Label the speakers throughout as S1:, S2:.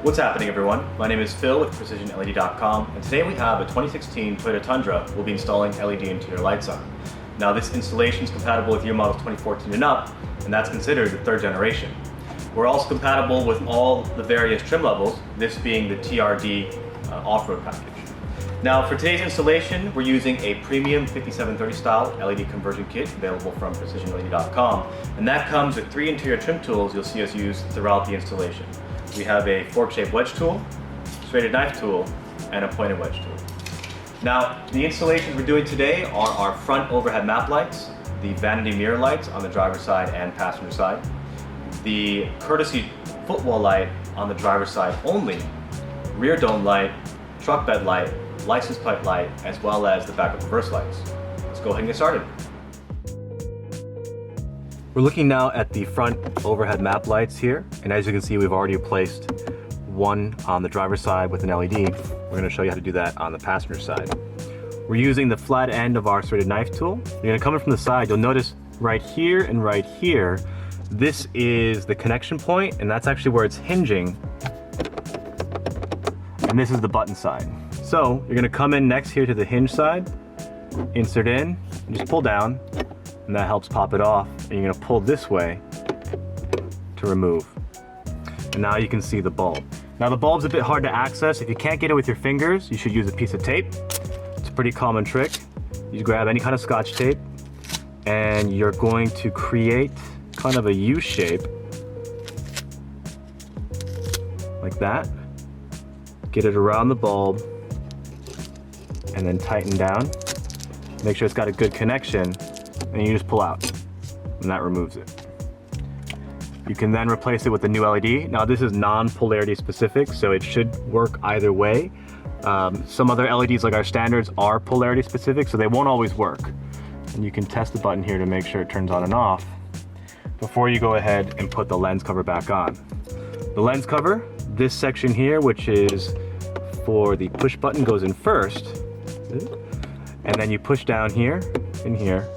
S1: What's happening, everyone? My name is Phil with PrecisionLED.com, and today we have a 2016 Toyota Tundra we'll be installing LED interior lights on. Now, this installation is compatible with year models 2014 and up, and that's considered the third generation. We're also compatible with all the various trim levels, this being the TRD off-road package. Now, for today's installation, we're using a premium 5730 style LED conversion kit available from PrecisionLED.com, and that comes with 3 interior trim tools you'll see us use throughout the installation. We have a fork-shaped wedge tool, serrated knife tool, and a pointed wedge tool. Now, the installations we're doing today are our front overhead map lights, the vanity mirror lights on the driver's side and passenger side, the courtesy footwall light on the driver's side only, rear dome light, truck bed light, license plate light, as well as the backup reverse lights. Let's go ahead and get started. We're looking now at the front overhead map lights here, and as you can see, we've already placed one on the driver's side with an LED. We're going to show you how to do that on the passenger side. We're using the flat end of our serrated knife tool. You're going to come in from the side. You'll notice right here and right here, this is the connection point, and that's actually where it's hinging. And this is the button side. So you're going to come in next here to the hinge side, insert in, and just pull down, and that helps pop it off. And you're going to pull this way to remove. And now you can see the bulb. Now the bulb's a bit hard to access. If you can't get it with your fingers, you should use a piece of tape. It's a pretty common trick. You grab any kind of Scotch tape, and you're going to create kind of a U shape, like that. Get it around the bulb, and then tighten down. Make sure it's got a good connection, and you just pull out, and that removes it. You can then replace it with a new LED. Now this is non-polarity specific, so it should work either way. Some other LEDs like our standards are polarity specific, so they won't always work. And you can test the button here to make sure it turns on and off before you go ahead and put the lens cover back on. The lens cover, this section here, which is for the push button, goes in first, and then you push down here and here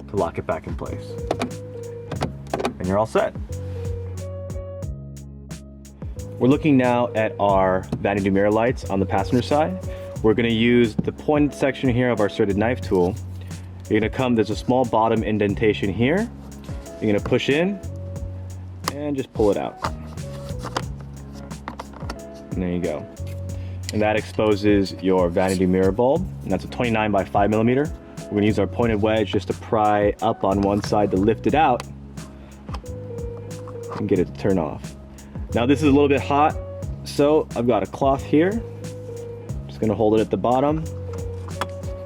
S1: to lock it back in place. And you're all set. We're looking now at our vanity mirror lights on the passenger side. We're going to use the pointed section here of our serrated knife tool. You're going to come, there's a small bottom indentation here. You're going to push in and just pull it out. And there you go. And that exposes your vanity mirror bulb. And that's a 29 by 5 millimeter. We're going to use our pointed wedge just to pry up on one side to lift it out and get it to turn off. Now this is a little bit hot, so I've got a cloth here. Just going to hold it at the bottom.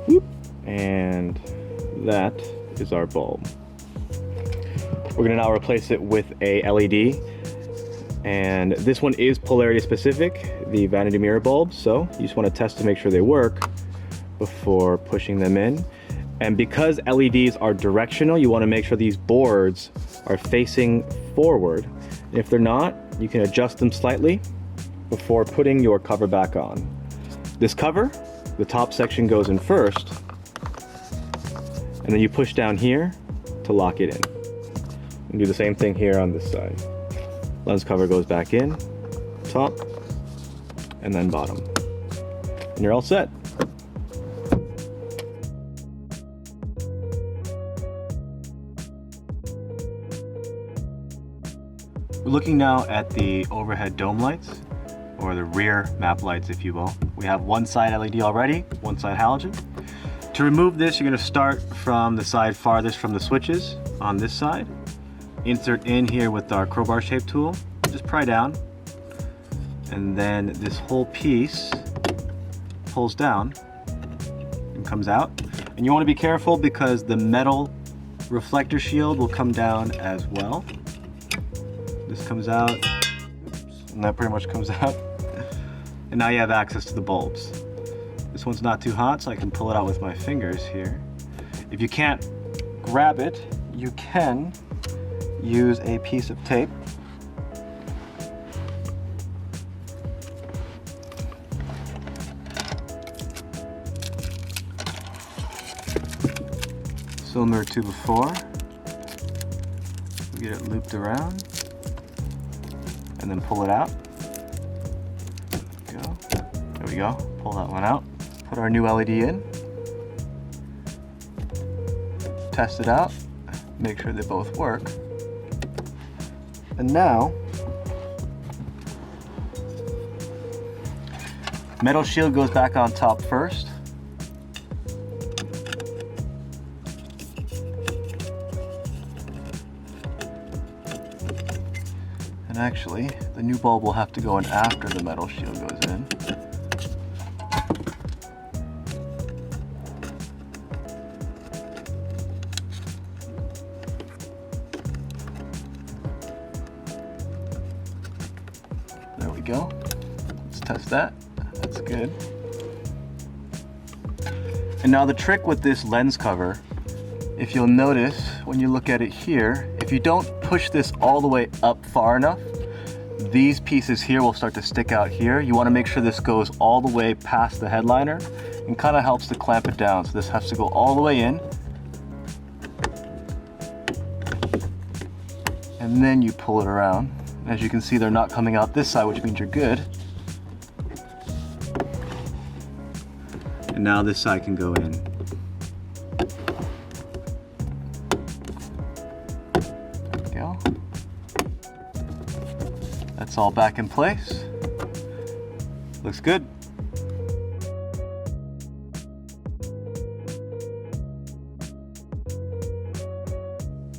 S1: Whoop. And that is our bulb. We're going to now replace it with a LED. And this one is polarity specific, the vanity mirror bulb, so you just want to test to make sure they work before pushing them in. And because LEDs are directional, you want to make sure these boards are facing forward. And if they're not, you can adjust them slightly before putting your cover back on. This cover, the top section goes in first, and then you push down here to lock it in. And do the same thing here on this side. Lens cover goes back in, top, and then bottom. And you're all set. We're looking now at the overhead dome lights, or the rear map lights if you will. We have one side LED already, one side halogen. To remove this, you're going to start from the side farthest from the switches on this side. Insert in here with our crowbar shaped tool, just pry down, and then this whole piece pulls down and comes out. And you want to be careful because the metal reflector shield will come down as well. This comes out, oops, and that pretty much comes out. And now you have access to the bulbs. This one's not too hot, so I can pull it out with my fingers here. If you can't grab it, you can use a piece of tape. Similar to before. Get it looped around and then pull it out. go. There we go. Pull that one out. Put our new LED in. Test it out. Make sure they both work. And now, metal shield goes back on top first. And actually, the new bulb will have to go in after the metal shield goes in. There we go. Let's test that. That's good. And now the trick with this lens cover, if you'll notice when you look at it here, if you don't push this all the way up far enough, these pieces here will start to stick out here. You want to make sure this goes all the way past the headliner and kind of helps to clamp it down. So this has to go all the way in. And then you pull it around. As you can see, they're not coming out this side, which means you're good. And now this side can go in. There we go. That's all back in place. Looks good.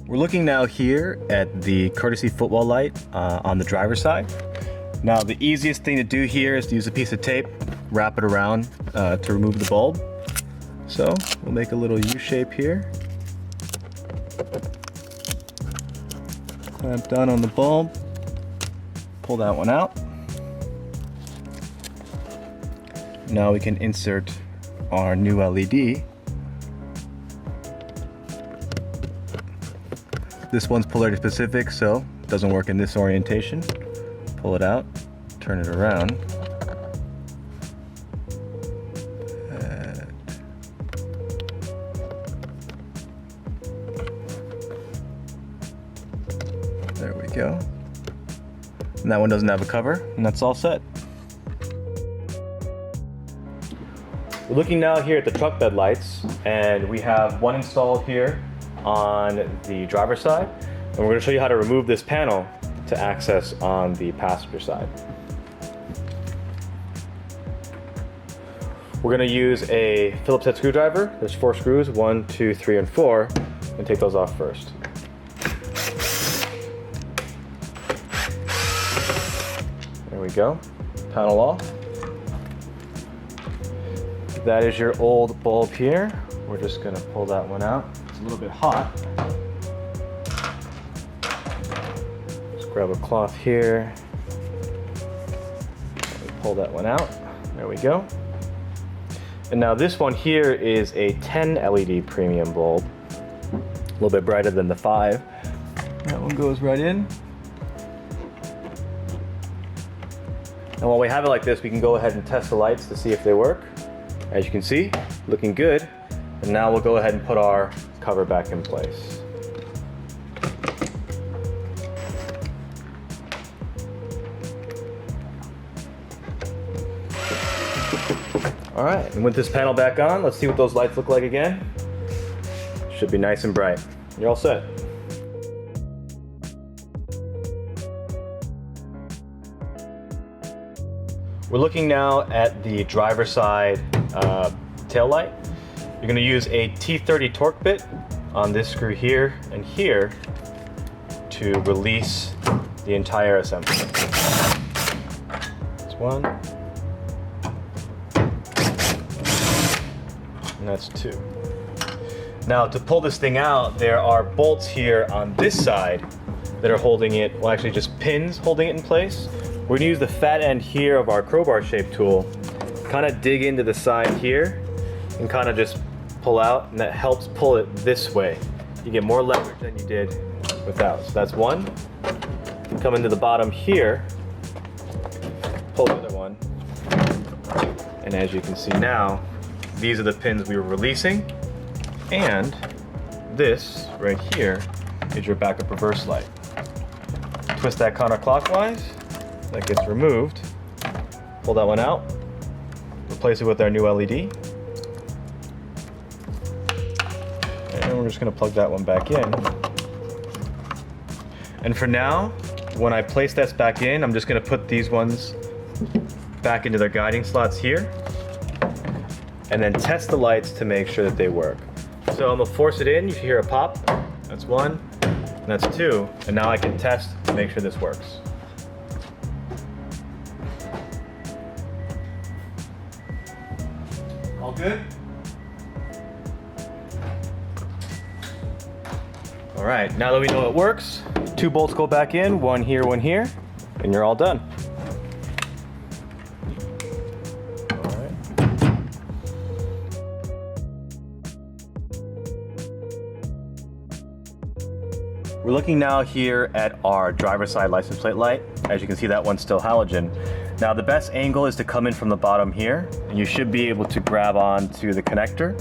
S1: We're looking now here at the courtesy footwall light on the driver's side. Now the easiest thing to do here is to use a piece of tape, wrap it around to remove the bulb. So we'll make a little U shape here. Clamp down on the bulb, pull that one out. Now we can insert our new LED. This one's polarity specific, so it doesn't work in this orientation. Pull it out, turn it around. There we go. And that one doesn't have a cover, and that's all set. We're looking now here at the truck bed lights, and we have one installed here on the driver's side, and we're going to show you how to remove this panel to access on the passenger side. We're going to use a Phillips head screwdriver. There's 4 screws, 1, 2, 3, and 4, and take those off first. There we go, panel off. That is your old bulb here. We're just going to pull that one out. A little bit hot. Just grab a cloth here. Pull that one out. There we go. And now this one here is a 10 LED premium bulb. A little bit brighter than the 5. That one goes right in. And while we have it like this, we can go ahead and test the lights to see if they work. As you can see, looking good. And now we'll go ahead and put our cover back in place. All right, and with this panel back on, let's see what those lights look like again. Should be nice and bright. You're all set. We're looking now at the driver's side tail light. You're going to use a T30 torque bit on this screw here and here to release the entire assembly. That's one. And that's 2. Now to pull this thing out, there are bolts here on this side that are holding it, well actually just pins holding it in place. We're going to use the fat end here of our crowbar shaped tool, kind of dig into the side here and kind of just pull out, and that helps pull it this way. You get more leverage than you did without. So that's one. Come into the bottom here, pull the other one, and as you can see now, these are the pins we were releasing, and this right here is your backup reverse light. Twist that counterclockwise, that gets removed, pull that one out, replace it with our new LED. And we're just gonna plug that one back in. And for now, when I place this back in, I'm just gonna put these ones back into their guiding slots here, and then test the lights to make sure that they work. So I'm gonna force it in, you should hear a pop. That's one, and that's two. And now I can test to make sure this works. All good? All right, now that we know it works, 2 bolts go back in, one here, and you're all done. All right. We're looking now here at our driver's side license plate light. As you can see, that one's still halogen. Now the best angle is to come in from the bottom here, and you should be able to grab onto the connector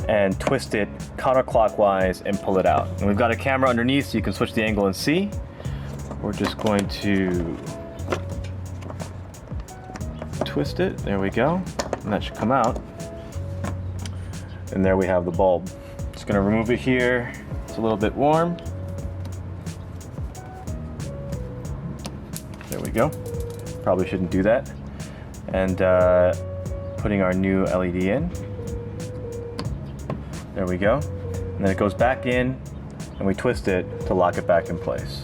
S1: and twist it counterclockwise and pull it out. And we've got a camera underneath so you can switch the angle and see. We're just going to twist it, there we go, and that should come out. And there we have the bulb. Just gonna remove it here, it's a little bit warm. There we go, probably shouldn't do that. And putting our new LED in. There we go. And then it goes back in and we twist it to lock it back in place.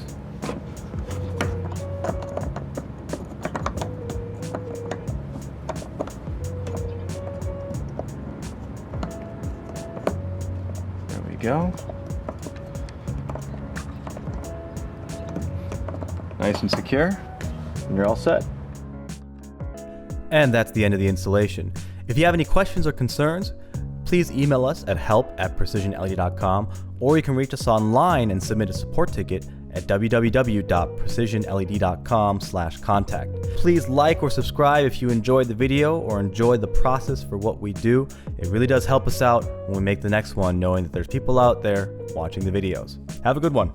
S1: There we go. Nice and secure, and you're all set.
S2: And that's the end of the installation. If you have any questions or concerns, please email us at help@precisionled.com, or you can reach us online and submit a support ticket at www.precisionled.com/contact. Please like or subscribe if you enjoyed the video or enjoyed the process for what we do. It really does help us out when we make the next one, knowing that there's people out there watching the videos. Have a good one.